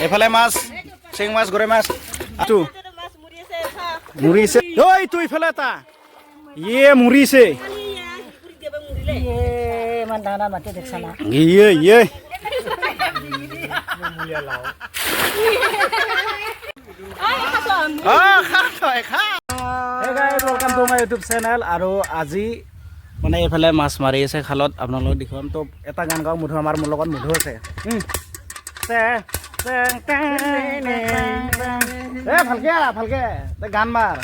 এফালে মাছ চেং মাছ গৰৈ মাছ আটো মুৰিছে ঐ তুই ইফালে এটা ইয়ে মুৰিছে ইমান ডাঙৰ ডাঙৰ মাটি দেখছা না ইয়ে ইয়ে welcome to my YouTube channel আৰু আজি মানে এফালে মাছ মাৰি আছে খালত আপোনালোক দেখুৱাম তো এটা গান গাওঁ মধু আমাৰ মোৰ লগত মধু আছে ভালকে ভালকে গান মাৰ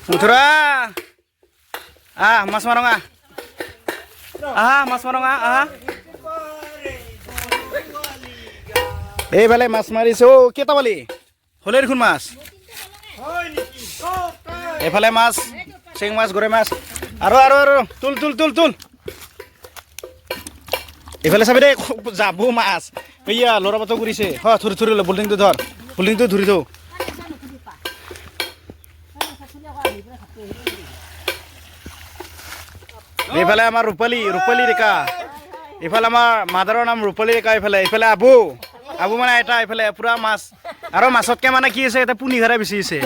Muthura, mas marong mas marong bale mas maris kita bali, holer kun mas, bale mas, sing mas goreng mas, aro, tul, bale sabi deh jabu mas, iya lora bato gurise, thuri lo building tu dhuri tu. এইফালে আমাৰ ৰূপালী ৰেখা এইফালে আমাৰ মাদাৰৰ নাম ৰূপালী ৰেখা এইফালে আবু মানে এটা এইফালে পুৰা মাছ আৰু মাছতকে মানে কি আছে এটা পুনি ঘাৰা বেছি আছে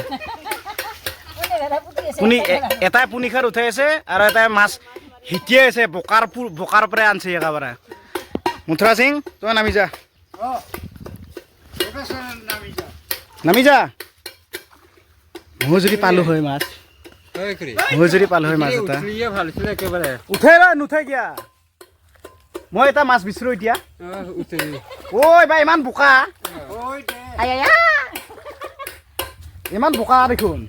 এটাই পুনি খাৰ উঠাই আছে আৰু এটাই মাছ হিটিয়াই আছে বোকাৰ পৰা আনছে একেবাৰে মুথুৰা সিং তই নামি যা মই যদি পালো হয় মাছ মজুৰি পাল হয় মাছ এটা উঠাই ৰ নুঠাই কিয়া মই এটা মাছ বিচাৰো এতিয়া ঐ ভাই ইমান বোকা ইমান বোকা দেখোন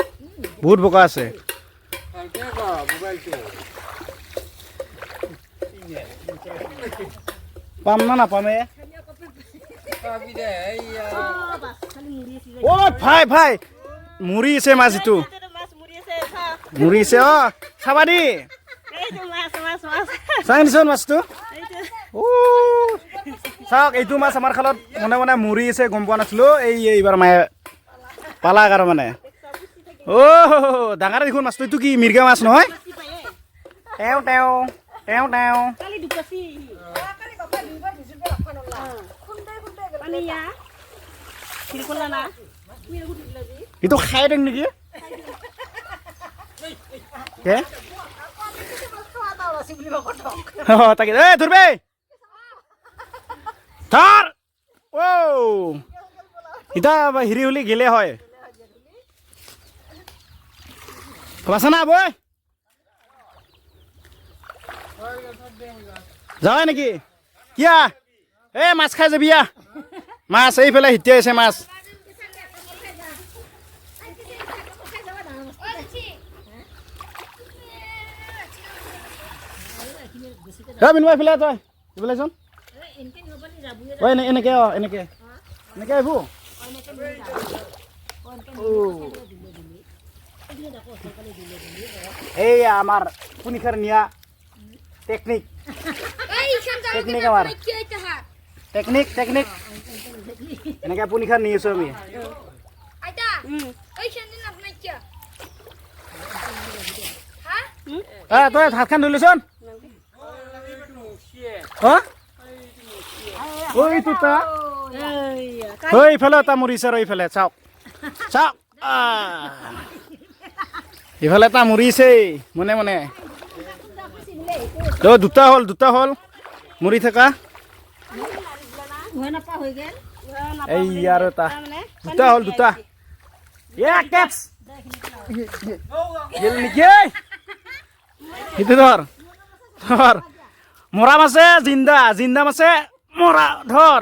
বহুত বোকা আছে পাম না নাপামে ঐ ভাই মুৰি আছে মাছ ইটো মুৰিছে খাবা দি চাইনিছন মাছটো চাওক এইটো মাছ আমাৰ খালত মনে মুৰি আছে গম পোৱা নাছিলো এইবাৰ মায়ে পালাক আৰু মানে ডাঙৰ দেখোন মাছটো এইটো কি মিৰ্গা মাছ নহয় এইটো খাই দিম নেকি তাকে ধরবে ধর ও ইটা হিরি হলি গেলে হয় বাসা না বই যাওয়া নাকি কিয়া মাছ খাই যাবি মাছ এইফালে হিটিয়াই আছে মাছ মিনু এইফালে তই এইফালে চোন এনেকে আহিব এইয়া আমাৰ পুনিখাৰ নিয়া টেকনিক আমাৰ টেকনিক এনেকে পুনিখাৰ নি আছো আমি তই হাত খান ধৰিলচোন ইফালে এটা মুৰিছে আৰু ইফালে চাওক ইফালে এটা মুৰিছে মনে দুটা হ'ল মুৰি থকা এই আৰু এটা দুটা ধৰ মৰা মাছে জিন্দা মাছে মৰা ধৰ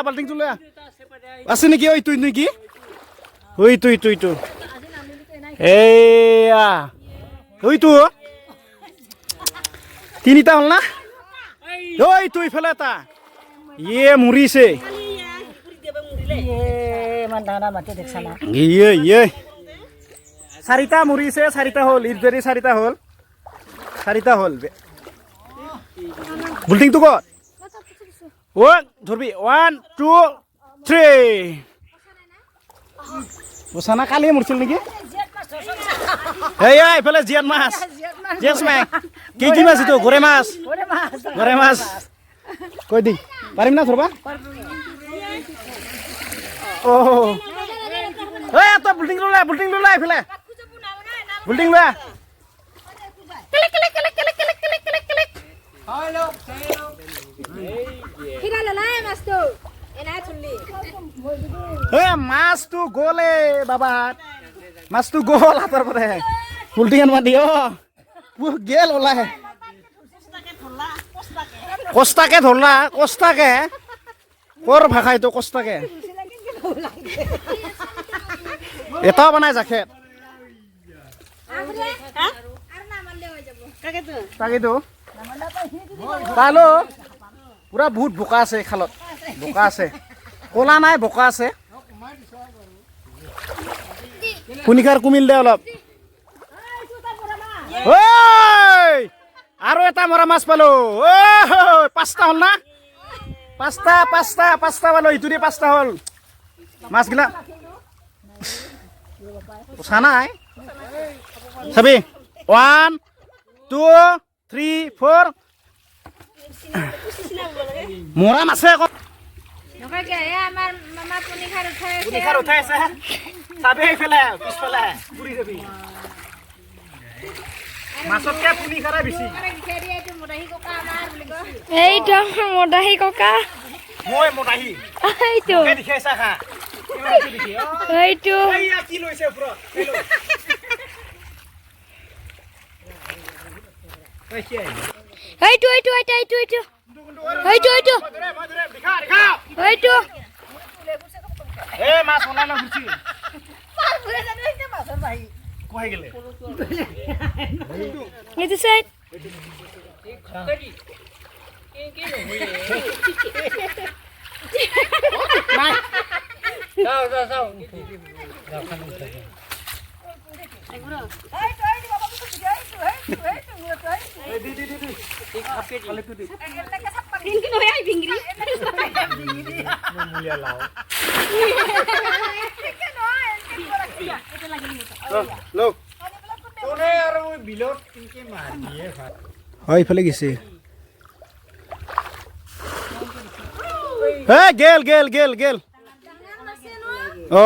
বাল্টিং লৈ আছে নেকি তুই নেকি তুই এইয়া তিনিটা হ'ল না তুই ইফালে এটা ইয়ে মুৰিছে ইমান ডাঙৰ ডাঙৰ মাটি দেখছা না ইয়ে চাৰিটা মুৰিছে চাৰিটা হ'ল চাৰিটা হ'ল বুল্টিংটো ক'ত অ' ধৰবি 1 2 3 বচানা কালিয়ে মৰিছিল নেকি এই এইফালে জীয়াত মাছ জীয়াছ মাছ কি মাছ এইটো গৰে মাছ কৈ দি পাৰিম না ধৰবা অ' এই তই বুল্টিং লৈ এইফালে বুল্টিং লৈ মাছটো গ'লে বাবা মাছটো গ'ল হাতৰ পৰা বুল্টিং আনবা দি গেল ওলাই কষ্টাকে ধৰলা কষ্টাকে কৰ ভাষা এইটো কষ্টাকে এটাও বনাই জাখেত তাকেতো পালো পুৰা বহুত বোকা আছে খালত বোকা আছে কলা নাই বোকা আছে কুনিকাৰ কুমিল দে অলপ ঐ আৰু এটা মৰা মাছ পালো পাঁচটা হ'ল না পাঁচটা পালো ইটো দি পাঁচটা হ'ল মাছগিলা পোছা নাই চাবি 1 2 3 4 মৰা মাছে আকৌ পুনিখাৰ উঠাই আছে চাবি এইফালে পিছফালে ঘূৰি যাবি মাছতকে পুনিখাৰে বেছি এইটো মদাহী ককা মই মদাহী এইটো দেখাইছা খা এইটো কি লৈছে ওপৰত এইটো এইটো এইটো এইটো এইটো এইটো এইটো এইটো মাছ বনাই ঘুরছি কই গেলে এইটো সাইড হয় ইফালে গেছে গেল অ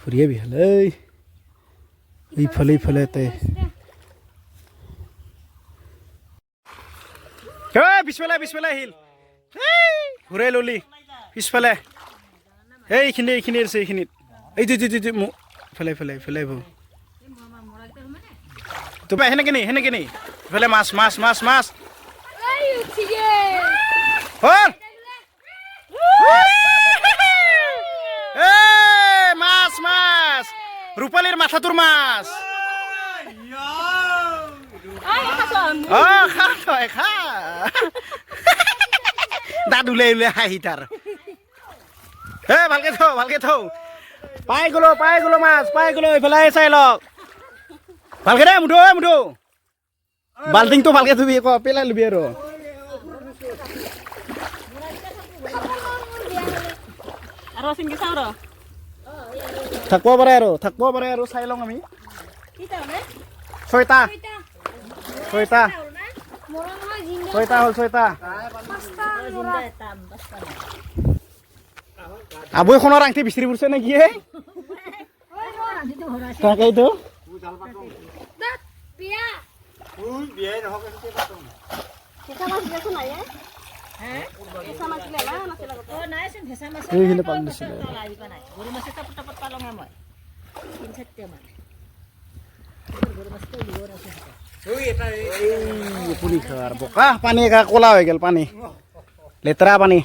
ফুৰিয়ে বিহাল এইফালে তে পিছফালে আহিল ঘূৰাই ললি পিছফালে এইখিনিত এইখিনিত এইটো ইফালে তোপা সেনেকে নি ইফালে মাছ হ'ল মাছ ৰূপালীৰ মাথাটোৰ মাছ খা দাঁত উলাই হাঁহি তাৰ ভালকে থৌ পাই গলো মাছ এইফালে চাই লওক ভালকে দে মুঠো বাল্টিংটো ভালকে থবি পেলাই লবি আৰু থাকিব পাৰে আৰু চাই লওঁ আমি ছয়টা আবৈখনৰ আংঠি বিচাৰি ফুৰিছে নেকি তাকেইতো বোকা পানী কলা হৈ গেল পানী লেতেৰা পানী